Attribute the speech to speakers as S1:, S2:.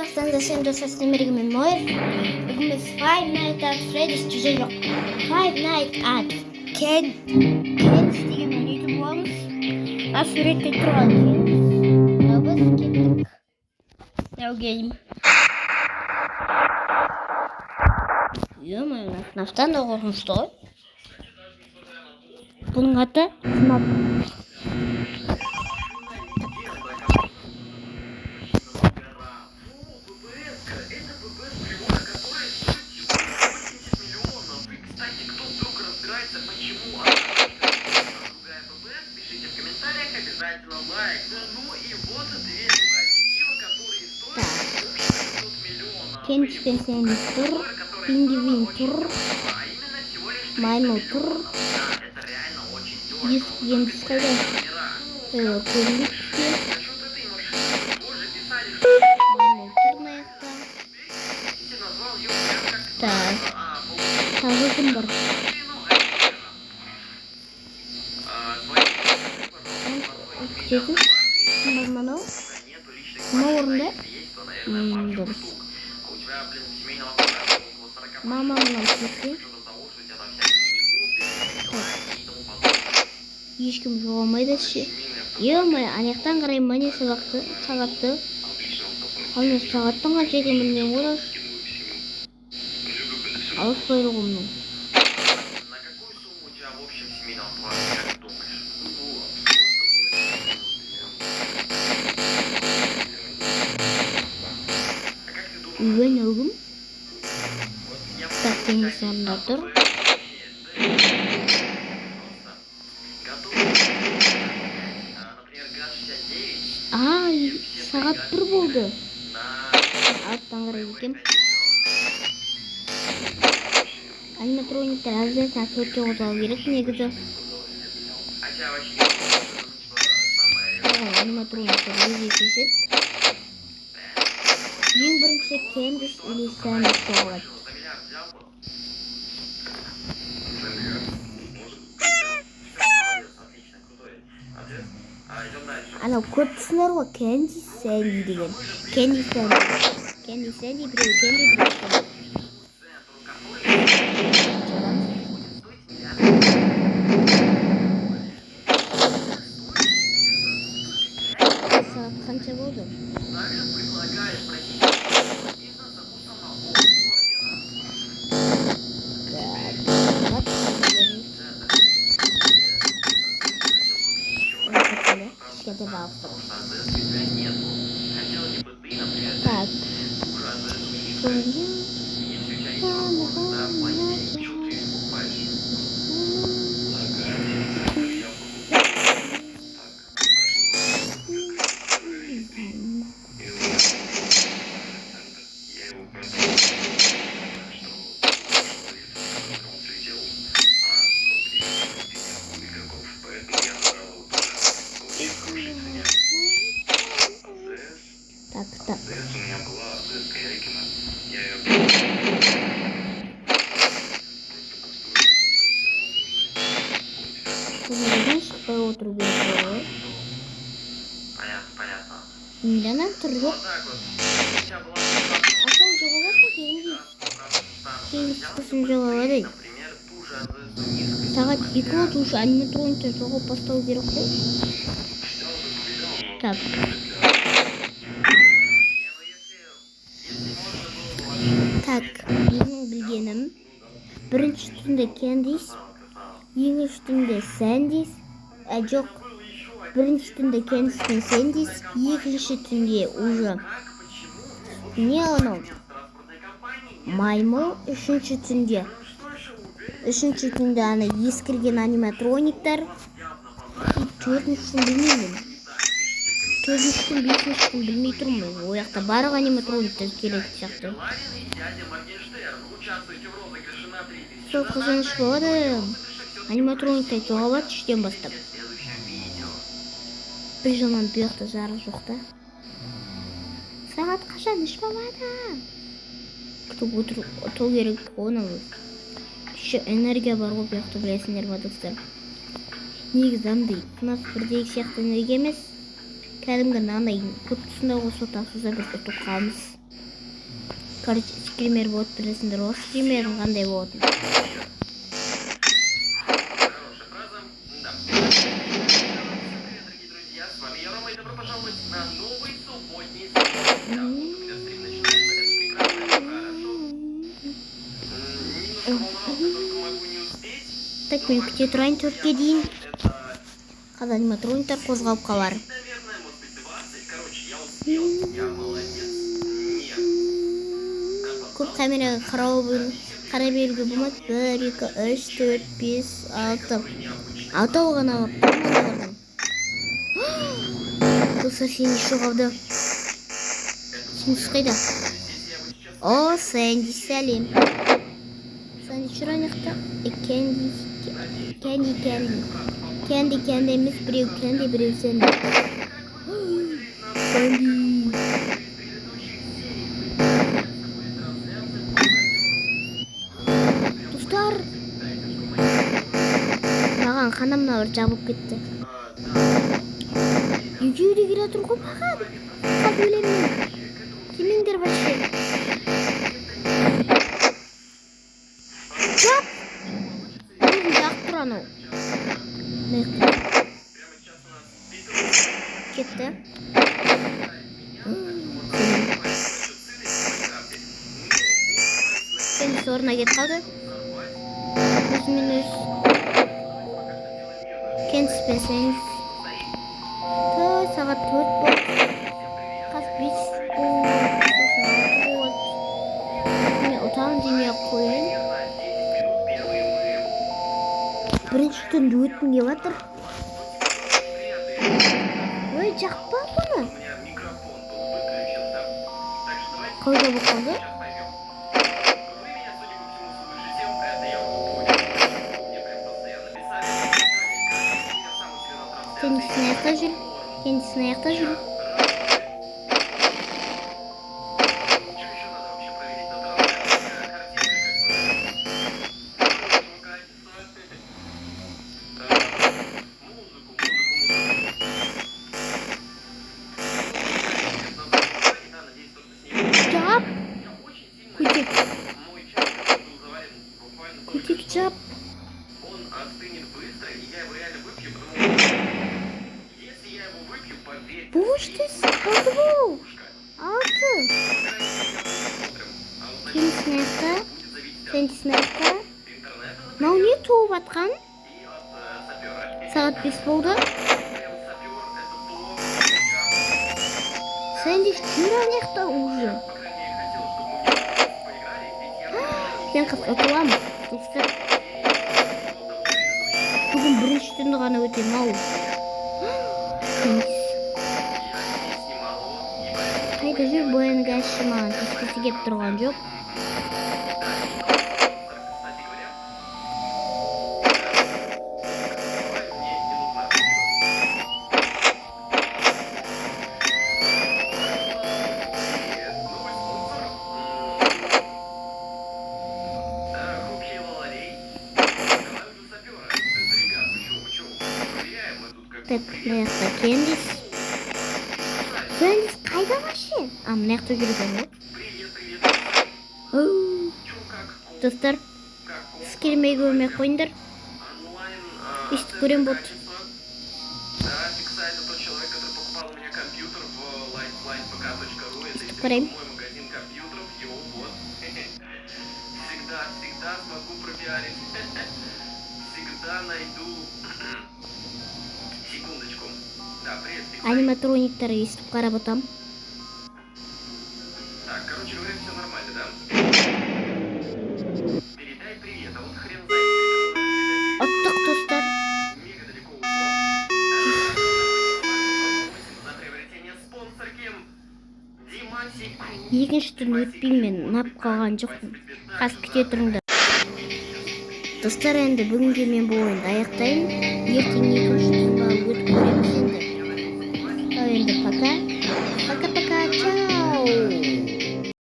S1: Baksanıza şimdi sesini birimi mor. Bugün biz Five Nights at Freddy's çiziyor. Five Nights at Ken's degan o'ynaydi bo'lamiz. Va suratda turgan Ken's. Biz ketdik. Now game. Yo'q, naftan da qo'rqinchli. Buning ati Snap. Ken Spencer tur, Pingvin tur, Maymun tur, Ендіская коллекция, Maymun turная та. Так, тағы кім бар? Күтетін, кім бар мынау? Мынау орында? Дұрыс. Мама мынау кетті. Ешкім жоғалмайды ше. Е-май, анаяқтан қарай міне сағатты. Ал мен сағаттың қанша екенін білмеймін ғой. Алыс қойды ғымның. Үйен өгім. Так, теңіз орында тұр. Сағат 1 болды. Алттан қарай екен. Аниматрониктер әзірден төртте қозғалу керек негізі. Аниматрониктер өзі кесет. Ең бірінші Кендис или Сэндис соғылады. Анау көптісілер ғой Кенди Сэнди деген. Кенди Сэнди біреу Кенди біреу. Сағат қанша болды? Так. Так. Шықпай отыру керек ғой. Милядан тұр жоқ. Асан жоғаласың Кенди. Кенди қысым жоғалады. Сағат 2 болды уже аниматрониктер жоғалып бастау керек қой. Так. Так, менің білгенім бірінші түнде Кендис, екінші түнде Сэндис, жоқ, бірінші түнде Кендис пен Сэндис, екінші түнде уже не анау Маймыл, үшінші түнде ана ескірген аниматрониктер, төртінші түн білмеймін. Төртінші күн, бесінші күн білмей тұрмын. Ояқта барлық аниматрониктер келеді сияқты. Сол қызыныш болады. Аниматрониктер жоғалады іштен бастап. Бір жағынан бұяқта жарық жоқ та. Сағат қашан іш болады? Күтіп отыру керек оны. Еще энергия бар ғой бұяқта білесіңдер ма достар. Негізі андай FNAF 1-дегі сияқты энергия емес. Кәдімгі мынандай көп тұсында қосу тасуса біз ұтып қаламыз. короче скример болот билесиңер го скримердин кандай болотун.
S2: Хорошая фраза. Да. Привет, дорогие друзья, с вами я, Рома, и добро пожаловать на новый субботний стрим. Да, вот у меня стрим начинается, это прекрасно, это хорошо. Немножко волновался, только могу не успеть.
S1: Так мен күте турайын 4-ке дейін.
S2: Это
S1: Қазір аниматрониктер қозғалып қалар.
S2: 10, наверное, может быть 20. Короче, я успел, я молодец. Нет.
S1: Көп камераға қарай беруге болмайды. 1, 2, 3, 4, 5, 6. 6 ғана бардым. Достар, сен еще қалды. Сен қайда? О, Сэнди, сәлем. Сэнди шыраняқта. Кенди емес, біреу кенди, біреу Сэнди. Сэнди. Достар. Маған қанамна бір жабып кетті. Үйге келе тұр ғой маған. Қап өлемін. Келмеңдер вообще. Жап! Жақ тұр анау. Кетті. Сен сорына кет қалды. Өзімен өз. Кенсіпен сен. Сағат 4 болды. Қаз 5 болды. Сосын 6 болды. Мен отағын демей қойын. Бірінші түнді өттім деп жатыр. Ой, жақпа бұны. Қойда бұл қалды. Kendisine yaklaşın. Kendisine yaklaşın. Çap. Küçük. Küçük çap. Bu işte sıkıldı bu. Altı. Kendisine yakta. Kendisine yakta. Мынау не туып атқан? Сағат 5 болды. Сэнди жүр аяқта уже. Мен қысқа туамын. Достар. Бүгін бірінші түнді ғана өтем ау. Қайда жүр бояны кәші маған түскісі кеп тұрған жоқ. Так, мына жақта Кендис. Кендис қайда вообще? Мына жақта жүрген ғой. Достар, сіз келмей көрмей қойыңдар. Естіп көрем болды. Естіп көрем. Аниматрониктары естіп қарап отам.
S2: Так, короче говоря, все нормально, да? Передай привет, а вот хрен знает.
S1: Оттық достар.
S2: Мега далеко ушло. За приобретение спонсорки. Димасик.
S1: Екінші түн өтпеймен нап қалған жоқпын. Қас күте тұрыңдар. Достар, енді бүгінге мен бұл ойынды аяқтайын. Ертең екінші түнға өтіп көреміз енді. Енді пока. Пока-пока. Чао.